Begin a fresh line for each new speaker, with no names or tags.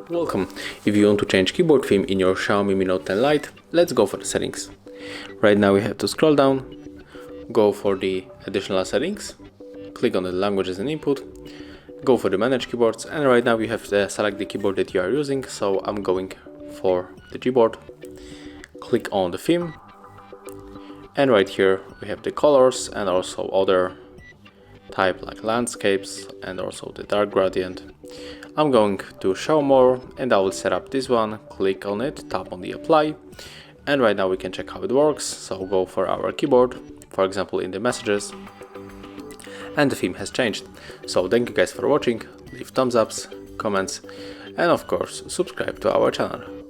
Welcome. If you want to change keyboard theme in your Xiaomi Mi Note 10 Lite, let's go for the settings. Right now we have to scroll down, go for the additional settings, click on the languages and input, go for the manage keyboards, and right now you have to select the keyboard that you are using, so I'm going for the Gboard. Click on the theme, and right here we have the colors and also other type like landscapes and also the dark gradient. I'm going to show more and I will set up this one, click on it, tap on the apply, and right now we can check how it works. So go for our keyboard, for example in the messages, and the theme has changed. So thank you guys for watching, leave thumbs ups, comments, and of course subscribe to our channel.